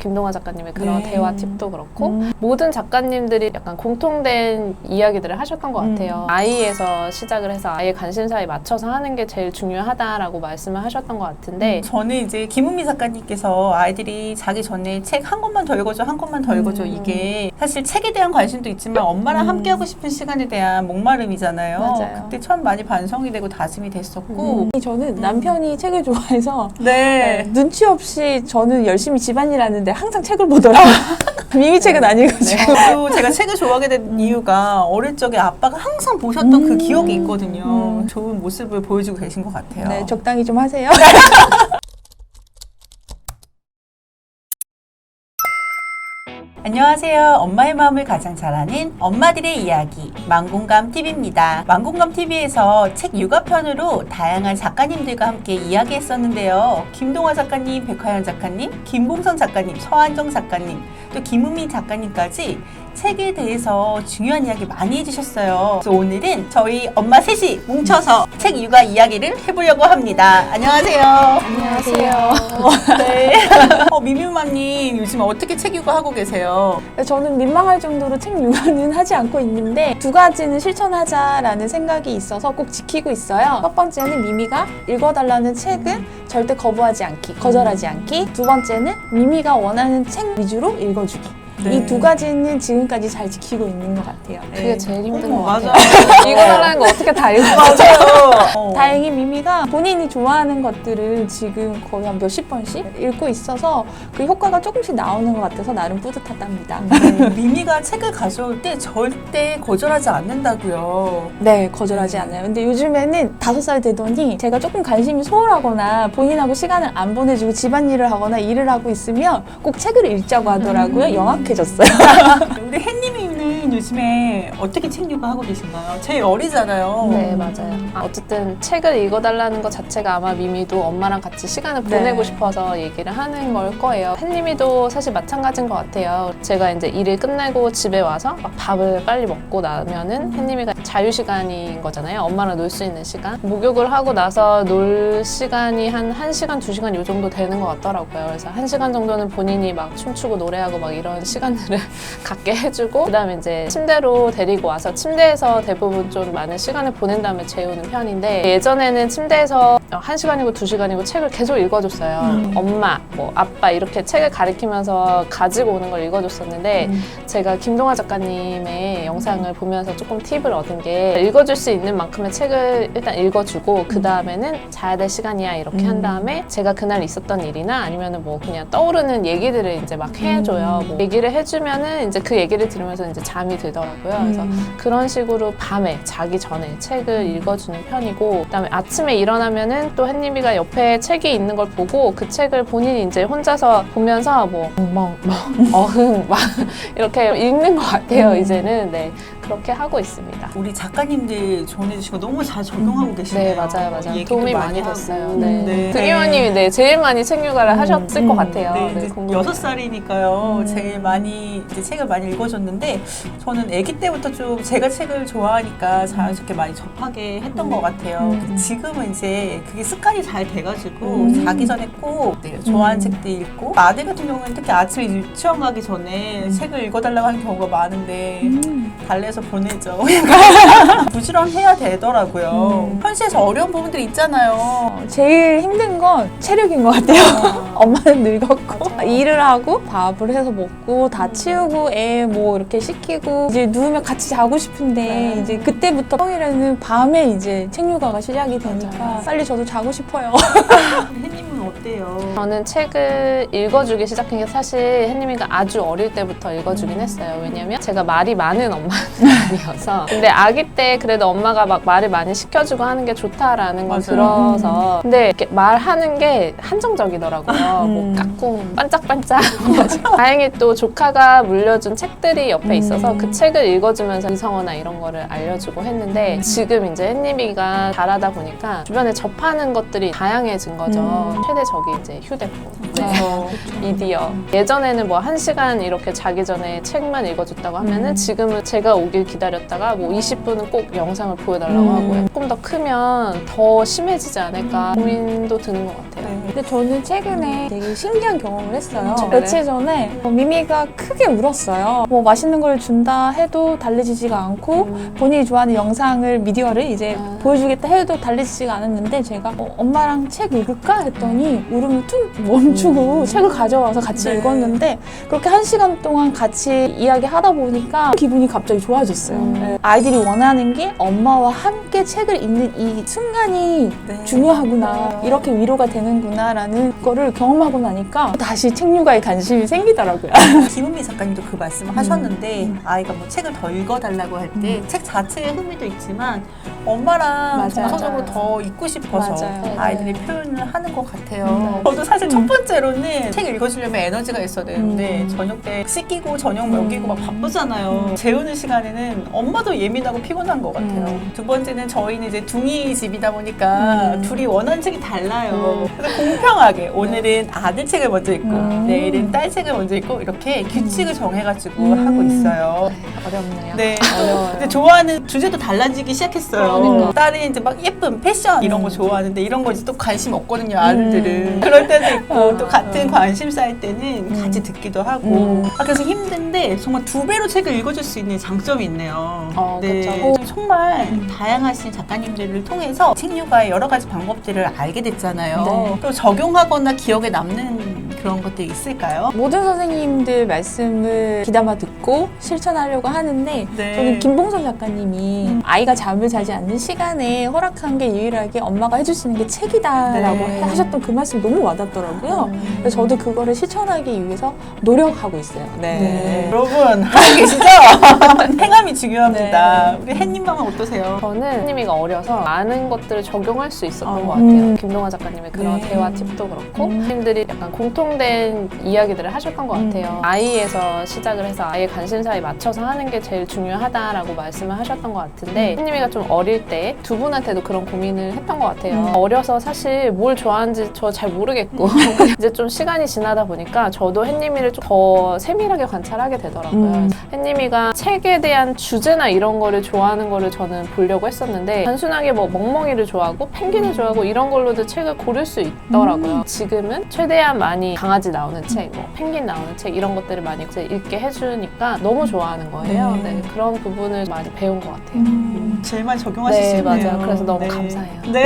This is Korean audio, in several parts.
김동아 작가님의 그런 대화 팁도 그렇고 모든 작가님들이 약간 공통된 이야기들을 하셨던 것 같아요. 아이에서 시작을 해서 아이의 관심사에 맞춰서 하는 게 제일 중요하다라고 말씀을 하셨던 것 같은데 저는 이제 김은미 작가님께서 아이들이 자기 전에 책 한 권만 더 읽어줘, 한 권만 더 읽어줘, 이게 사실 책에 대한 관심도 있지만 엄마랑 함께하고 싶은 시간에 대한 목마름이잖아요. 맞아요. 그때 참 많이 반성이 되고 다짐이 됐었고 저는 남편이 책을 좋아해서 네. 눈치 없이 저는 열심히 집안일 하는데 항상 책을 보더라고요. 미미 책은 안 읽어지고. 또 제가 책을 좋아하게 된 이유가 어릴 적에 아빠가 항상 보셨던 그 기억이 있거든요. 좋은 모습을 보여주고 계신 것 같아요. 네, 적당히 좀 하세요. 안녕하세요. 엄마의 마음을 가장 잘 아는 엄마들의 이야기 만공감TV입니다. 만공감TV에서 책 육아편으로 다양한 작가님들과 함께 이야기했었는데요. 김동아 작가님, 백화연 작가님, 김봉선 작가님, 서한정 작가님, 또 김은미 작가님까지 책에 대해서 중요한 이야기 많이 해주셨어요. 그래서 오늘은 저희 엄마 셋이 뭉쳐서 책 육아 이야기를 해보려고 합니다. 안녕하세요. 안녕하세요. 네. 미미마님 요즘 어떻게 책 육아하고 계세요? 저는 민망할 정도로 책 육아는 하지 않고 있는데 두 가지는 실천하자라는 생각이 있어서 꼭 지키고 있어요. 첫 번째는 미미가 읽어달라는 책은 절대 거부하지 않기, 거절하지 않기. 두 번째는 미미가 원하는 책 위주로 읽어주기. 네. 이 두 가지는 지금까지 잘 지키고 있는 것 같아요. 그게 제일 힘든 것 맞아. 같아요. 읽어달라는 거 어떻게 다 읽어? 맞아요. 다행히 미미가 본인이 좋아하는 것들을 지금 거의 한 몇십 번씩 읽고 있어서 그 효과가 조금씩 나오는 것 같아서 나름 뿌듯하답니다. 미미가 책을 가져올 때 절대 거절하지 않는다고요. 네, 거절하지 않아요. 근데 요즘에는 5살 되더니 제가 조금 관심이 소홀하거나 본인하고 시간을 안 보내주고 집안일을 하거나 일을 하고 있으면 꼭 책을 읽자고 하더라고요. 영악해졌어요. 우리 햇님이는 요즘에 어떻게 책 육아하고 계신가요? 제일 어리잖아요. 네, 맞아요. 어쨌든 책을 읽어달라는 것 자체가 아마 미미도 엄마랑 같이 시간을 보내고 싶어서 얘기를 하는 걸 거예요. 햇님이도 사실 마찬가지인 것 같아요. 제가 이제 일을 끝내고 집에 와서 막 밥을 빨리 먹고 나면은 햇님이가 자유시간인 거잖아요. 엄마랑 놀 수 있는 시간. 목욕을 하고 나서 놀 시간이 한 1시간, 2시간 요 정도 되는 것 같더라고요. 그래서 1시간 정도는 본인이 막 춤추고 노래하고 막 이런 시간들을 갖게 해주고 그다음에 이제 침대로 데리고 와서 침대에서 대부분 좀 많은 시간을 보낸 다음에 재우는 편인데 예전에는 침대에서 1시간이고 2시간이고 책을 계속 읽어줬어요. 엄마, 뭐 아빠 이렇게 책을 가리키면서 가지고 오는 걸 읽어줬었는데 제가 김동아 작가님의 영상을 보면서 조금 팁을 얻은 게 읽어줄 수 있는 만큼의 책을 일단 읽어주고 그 다음에는 자야 될 시간이야 이렇게 한 다음에 제가 그날 있었던 일이나 아니면은 뭐 그냥 떠오르는 얘기들을 이제 막 해줘요. 뭐 얘기를 해주면은 이제 그 얘기를 들으면서 이제 잠이 들더라고요. 그래서 그런 식으로 밤에 자기 전에 책을 읽어주는 편이고 그다음에 아침에 일어나면은 또 햇님이가 옆에 책이 있는 걸 보고 그 책을 본인이 이제 혼자서 보면서 뭐 어흥 막 이렇게 읽는 것 같아요. 이제는 네 그렇게 하고 있습니다. 우리 작가님들 조언해주신 거 너무 잘 적용하고 계시네요. 네, 맞아요, 맞아요. 얘기도 도움이 많이 하고. 됐어요. 네. 네. 등유원님이 네, 제일 많이 책 육아를 하셨을 것 같아요. 네, 이제 궁금해요. 6살이니까요. 제일 많이 이제 책을 많이 읽어줬는데 저는 아기 때부터 좀 제가 책을 좋아하니까 자연스럽게 많이 접하게 했던 것 같아요. 지금은 이제 그게 습관이 잘 돼가지고 자기 전에 꼭 네, 좋아하는 책들 읽고 아들 같은 경우는 특히 아침에 유치원 가기 전에 책을 읽어달라고 하는 경우가 많은데 달래서 보내죠. 부지런해야 되더라고요. 현실에서 어려운 부분들이 있잖아요. 제일 힘든 건 체력인 것 같아요. 엄마는 늙었고 일을 하고 밥을 해서 먹고 다 치우고 애 뭐 이렇게 씻기고 이제 누우면 같이 자고 싶은데 이제 그때부터 평일에는 밤에 이제 책 육아가 시작이 되니까 빨리 저도 자고 싶어요. 혜님은 어때요? 저는 책을 읽어주기 시작한 게 사실 햇님이가 아주 어릴 때부터 읽어주긴 했어요. 왜냐면 제가 말이 많은 엄마여서 근데 아기 때 그래도 엄마가 막 말을 많이 시켜주고 하는 게 좋다라는 걸 들어서 근데 이렇게 말하는 게 한정적이더라고요. 뭐 까꿍, 반짝반짝 다행히 또 조카가 물려준 책들이 옆에 있어서 그 책을 읽어주면서 이성어나 이런 거를 알려주고 했는데 지금 이제 햇님이가 자라다 보니까 주변에 접하는 것들이 다양해진 거죠. 최대 적이 이제 휴대폰, 미디어. 예전에는 뭐 1시간 이렇게 자기 전에 책만 읽어줬다고 하면은 지금은 제가 오길 기다렸다가 뭐 20분은 꼭 영상을 보여달라고 하고요. 조금 더 크면 더 심해지지 않을까 고민도 드는 것 같아요. 네. 근데 저는 최근에 되게 신기한 경험을 했어요. 최근에? 며칠 전에 미미가 크게 울었어요. 뭐 맛있는 걸 준다 해도 달래지지가 않고 본인이 좋아하는 영상을 미디어를 이제 보여주겠다 해도 달래지지가 않았는데 제가 엄마랑 책 읽을까 했더니 울음을 툭 멈추고 책을 가져와서 같이 네. 읽었는데 그렇게 1시간 동안 같이 이야기하다 보니까 기분이 갑자기 좋아졌어요. 네. 아이들이 원하는 게 엄마와 함께 책을 읽는 이 순간이 네. 중요하구나, 이렇게 위로가 되는구나라는 거를 경험하고 나니까 다시 책류가에 관심이 생기더라고요. 김은미 작가님도 그 말씀을 하셨는데 아이가 뭐 책을 더 읽어달라고 할 때 책 자체의 흥미도 있지만 엄마랑 맞아요. 정서적으로 더 읽고 싶어서 맞아요. 아이들이 표현을 하는 것 같아요. 저도 사실 첫 번째로는 책 읽어주려면 에너지가 있어야 되는데 저녁 때 씻기고 저녁 먹이고 막 바쁘잖아요. 재우는 시간에는 엄마도 예민하고 피곤한 것 같아요. 두 번째는 저희는 이제 둥이 집이다 보니까 둘이 원하는 책이 달라요. 그래서 공평하게 오늘은 아들 책을 먼저 읽고 내일은 딸 책을 먼저 읽고 이렇게 규칙을 정해가지고 하고 있어요. 어렵네요. 네. 어려워요. 근데 좋아하는 주제도 달라지기 시작했어요. 그러니까. 딸이 이제 막 예쁜 패션 이런 거 좋아하는데 이런 거 이제 또 관심 없거든요, 아들들은. 그럴 때도 있고 또 같은 관심사일 때는 같이 듣기도 하고. 그래서 힘든데 정말 2배로 책을 읽어줄 수 있는 장점이 있네요. 그쵸. 정말 다양하신 작가님들을 통해서 책류가의 여러 가지 방법들을 알게 됐잖아요. 네. 또 적용하거나 기억에 남는 그런 것들이 있을까요? 모든 선생님들 말씀을 귀담아 듣고 실천하려고 하는데 네. 저는 김봉선 작가님이 아이가 잠을 자지 않는 시간에 허락한 게 유일하게 엄마가 해줄 수 있는 게 책이다라고 네. 하셨던 그 말씀이 너무 와닿더라고요. 그래서 저도 그거를 실천하기 위해서 노력하고 있어요. 네. 여러분 하고 계시죠? 행함이 중요합니다. 우리 햇님mam은 어떠세요? 저는 햇님이가 어려서 많은 것들을 적용할 수 있었던 것 같아요. 김동아 작가님의 그런 네. 대화 팁도 그렇고 선생님들이 약간 공통된 이야기들을 하셨던 것 같아요. 아이에서 시작을 해서 아이의 관심사에 맞춰서 하는 게 제일 중요하다라고 말씀을 하셨던 것 같은데 햇님이가 좀 어릴 때 두 분한테도 그런 고민을 했던 것 같아요. 어려서 사실 뭘 좋아하는지 저 잘 모르겠고 이제 좀 시간이 지나다 보니까 저도 햇님이를 좀 더 세밀하게 관찰하게 되더라고요. 햇님이가 책에 대한 주제나 이런 거를 좋아하는 거를 저는 보려고 했었는데 단순하게 뭐 멍멍이를 좋아하고 펭귄을 좋아하고 이런 걸로도 책을 고를 수 있더라고요. 지금은 최대한 많이 강아지 나오는 책, 뭐 펭귄 나오는 책 이런 것들을 많이 이제 읽게 해주니까 너무 좋아하는 거예요. 네, 그런 부분을 많이 배운 것 같아요. 제일 많이 적용하시네요. 네, 맞아요. 그래서 너무 감사해요. 네.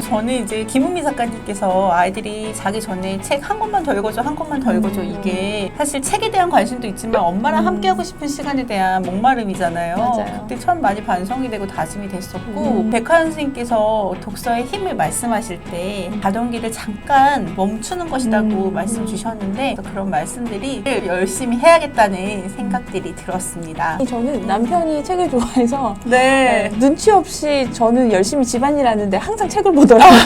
저는 이제 김은미 작가님께서 아이들이 자기 전에 책 한 권만 더 읽어줘, 한 권만 더 읽어줘 이게 사실 책에 대한 관심도 있지만 엄마랑 함께 하고 싶은 시간에 대한 목마름이잖아요. 맞아요. 그때 참 많이 반성이 되고 다짐이 됐었고 백화연 선생님께서 독서의 힘을 말씀하실 때 가던 길을 잠깐 멈추는 것이라고 말씀 주셨는데 그런 말씀들이 열심히 해야겠다는 생각들이 들었습니다. 저는 남편이 책을 좋아해서 네. 눈치 없이 저는 열심히 집안일 하는데 항상 책을 보더라고요.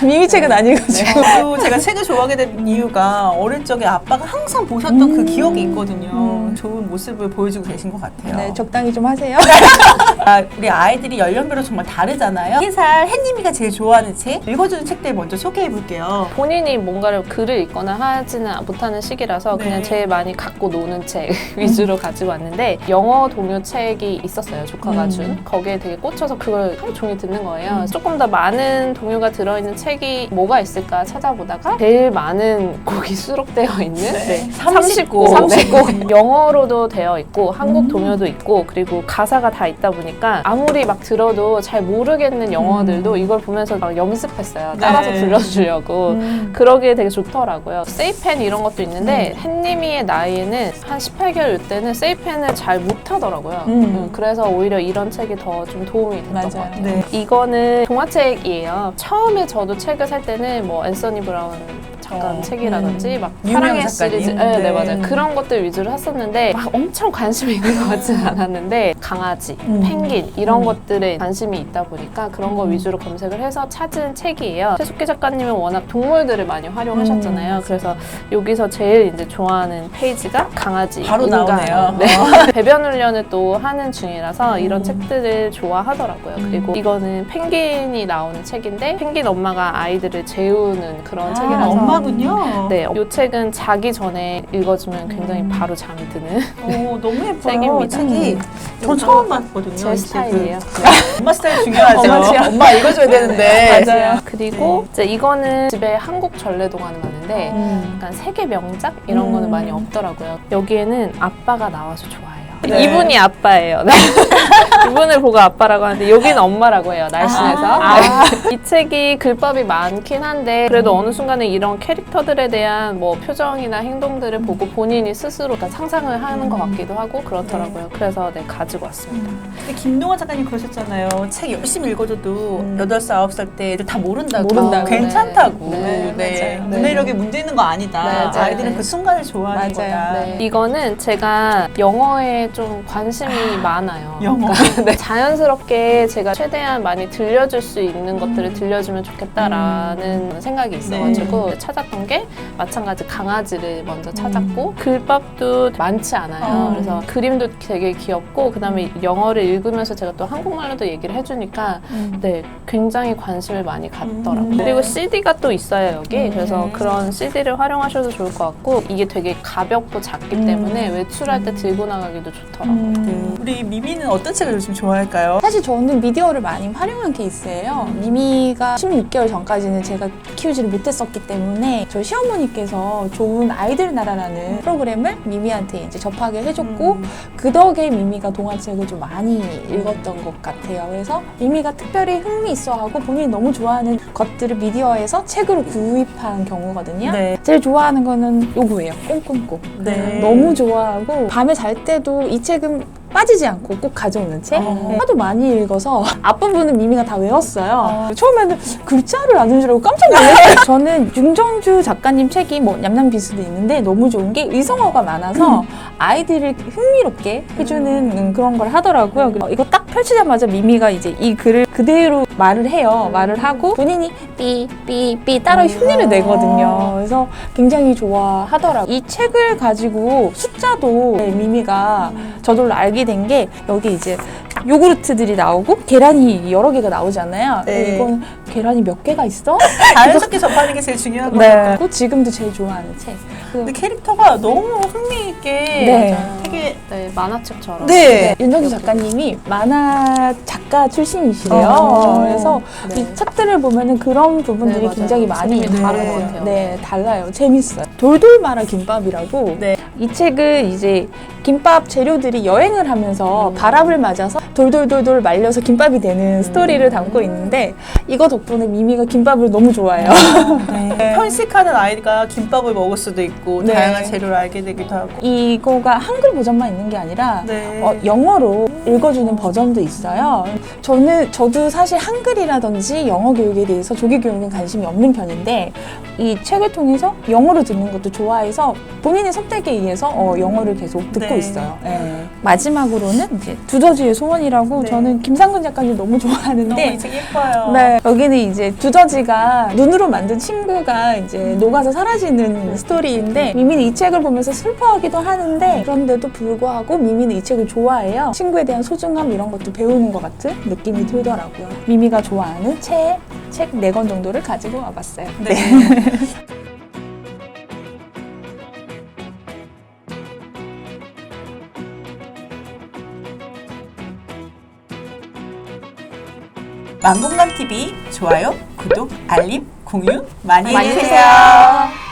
미미 책은 안 읽어주고. 또 제가 책을 좋아하게 된 이유가 어릴 적에 아빠가 항상 보셨던 그 기억이 있거든요. 좋은 모습을 보여주고 계신 것 같아요. 네, 적당히 좀 하세요. 우리 아이들이 연령별로 정말 다르잖아요. 3살 햇님이가 제일 좋아하는 책, 읽어주는 책들 먼저 소개해볼게요. 본인이 뭔가를 글을 읽거나 하지는 못하는 시기라서 네. 그냥 제일 많이 갖고 노는 책 위주로 가지고 왔는데 영어 동요 책이 있었어요. 조카가 준. 거기에 되게 꽂혀서 그걸 하루 종일 듣는 거예요. 조금 더 많은 동요가 들어있는 책이 뭐가 있을까 찾아보다가 제일 많은 곡이 수록되어 있는 네. 30곡. 30곡. 영어로도 되어 있고 한국 동요도 있고 그리고 가사가 다 있다 보니까 아무리 막 들어도 잘 모르겠는 영어들도 이걸 보면서 막 연습했어요. 따라서 네. 불러주려고. 그러기에 되게 좋더라고요. 세이펜 이런 것도 있는데 햇님이의 나이에는 한 18개월 때는 세이펜을 잘 못하더라고요. 그래서 오히려 이런 책이 더 좀 도움이 됐던 맞아요. 것 같아요. 네. 이거는 동화책이에요. 처음에 저도 책을 살 때는 뭐 앤서니 브라운 작가 책이라든지 막 유명 사랑의 작가님. 시리즈 네, 맞아요. 그런 것들 위주로 샀었는데 막 엄청 관심이 있는 것 같지는 않았는데 강아지, 펭귄 이런 것들에 관심이 있다 보니까 그런 거 위주로 검색을 해서 찾은 책이에요. 최숙기 작가님은 워낙 동물들을 많이 활용하셨잖아요. 그래서 여기서 제일 이제 좋아하는 페이지가 강아지, 바로 인간. 나오네요. 네. 배변 훈련을 또 하는 중이라서 이런 책들을 책을 좋아하더라고요. 그리고 이거는 펭귄이 나오는 책인데 펭귄 엄마가 아이들을 재우는 그런 책이라서 엄마군요. 네, 이 책은 자기 전에 읽어주면 굉장히 바로 잠이 드는 오, 너무 예뻐요. 책입니다. 책이. 저 처음 봤거든요. 제 이 스타일이에요. 책은. 엄마 스타일 중요하죠. 엄마 취향. 엄마 읽어줘야 되는데. 맞아요. 그리고 이제 이거는 집에 한국 전래동화는 많은데 약간 세계 명작 이런 거는 많이 없더라고요. 여기에는 아빠가 나와서 좋아해요. 네. 이분이 아빠예요. 네. 이분을 보고 아빠라고 하는데 여기는 엄마라고 해요. 날씬해서. 네. 이 책이 글법이 많긴 한데 그래도 어느 순간에 이런 캐릭터들에 대한 뭐 표정이나 행동들을 보고 본인이 스스로 상상을 하는 것 같기도 하고 그렇더라고요. 그래서 네, 가지고 왔습니다. 근데 김동완 작가님 그러셨잖아요. 책 열심히 읽어줘도 8살, 9살 때 애들 다 모른다고. 모른다고. 괜찮다고. 네, 네. 맞아요. 문해력에 문제 있는 거 아니다. 네, 맞아요. 아이들은 그 순간을 좋아하는 맞아요. 거다. 네. 이거는 제가 영어에 좀 관심이 많아요. 영어. 네. 자연스럽게 제가 최대한 많이 들려줄 수 있는 것들을 들려주면 좋겠다라는 생각이 있어가지고 찾았던 게 마찬가지 강아지를 먼저 찾았고 글밥도 많지 않아요. 그래서 그림도 되게 귀엽고 그다음에 영어를 읽으면서 제가 또 한국말로도 얘기를 해주니까 네 굉장히 관심을 많이 갖더라고요. 네. 그리고 CD가 또 있어요 여기. 그래서 그런 CD를 활용하셔도 좋을 것 같고 이게 되게 가볍고 작기 때문에 외출할 때 들고 나가기도 좋더라고요. 우리 미미는 어떤 책을 요즘 좋아할까요? 사실 저는 미디어를 많이 활용한 케이스예요. 미미가 16개월 전까지는 제가 키우지를 못했었기 때문에 저희 시어머니께서 좋은 아이들 나라라는 프로그램을 미미한테 이제 접하게 해줬고 그 덕에 미미가 동화책을 좀 많이 읽었던 것 같아요. 그래서 미미가 특별히 흥미 있어하고 본인이 너무 좋아하는 것들을 미디어에서 책으로 구입한 경우거든요. 네. 제일 좋아하는 거는 요거예요. 꽁꽁꽁. 네. 너무 좋아하고 밤에 잘 때도 이 책은 빠지지 않고 꼭 가져오는 책. 네. 하도 많이 읽어서 앞부분은 미미가 다 외웠어요. 처음에는 글자를 아는 줄 알고 깜짝 놀랐어요. 저는 윤정주 작가님 책이 뭐 냠냠비스도 있는데 너무 좋은 게 의성어가 많아서 아이들을 흥미롭게 해주는 그런 걸 하더라고요. 이거 딱 펼치자마자 미미가 이제 이 글을 그대로 말을 해요. 말을 하고 본인이 삐삐삐 따라 흉내를 내거든요. 그래서 굉장히 좋아하더라고요. 이 책을 가지고 숫자도 미미가 저절로 알게 된 게 여기 이제 요구르트들이 나오고 계란이 여러 개가 나오잖아요. 네. 이건 계란이 몇 개가 있어? 자연스럽게 접하는 게 제일 중요한 것 네. 같아요. 그리고 지금도 제일 좋아하는 책. 근데 캐릭터가 너무 흥미있게 네. 되게 네, 만화책처럼. 네. 윤정수 작가님이 만화 작가 출신이시래요. 어. 그래서 네. 이 책들을 보면은 그런 부분들이 네, 맞아요. 굉장히 많이 재밌는 다른 것 것 같아요. 네, 달라요. 재밌어요. 돌돌 말아 김밥이라고. 네. 이 책은 이제 김밥 재료들이 여행을 하면서 바람을 맞아서 돌돌돌돌 말려서 김밥이 되는 스토리를 담고 있는데 이거 덕분에 미미가 김밥을 너무 좋아해요. 네. 편식하는 아이가 김밥을 먹을 수도 있고 네. 다양한 재료를 알게 되기도 하고. 이거가 한글 버전만 있는 게 아니라 네. 영어로 읽어주는 버전도 있어요. 저도 사실 한글이라든지 영어 교육에 대해서 조기 교육에 관심이 없는 편인데 이 책을 통해서 영어로 듣는 것도 좋아해서 본인의 선택에 의해서 영어를 계속 듣고 네. 있어요. 네. 마지막으로는 이제 두더지의 소원이라고 네. 저는 김상근 작가님 너무 좋아하는데 너무 이 책 예뻐요. 네, 여기는 이제 두더지가 눈으로 만든 친구가 이제 녹아서 사라지는 스토리인데 미미는 이 책을 보면서 슬퍼하기도 하는데 그런데도 불구하고 미미는 이 책을 좋아해요. 친구에 대한 소중함 이런 것도 배우는 것 같은 느낌이 들더라고요. 미미가 좋아하는 책 4권 정도를 가지고 와봤어요. 네. 만공감 TV 좋아요, 구독, 알림, 공유 많이 해주세요.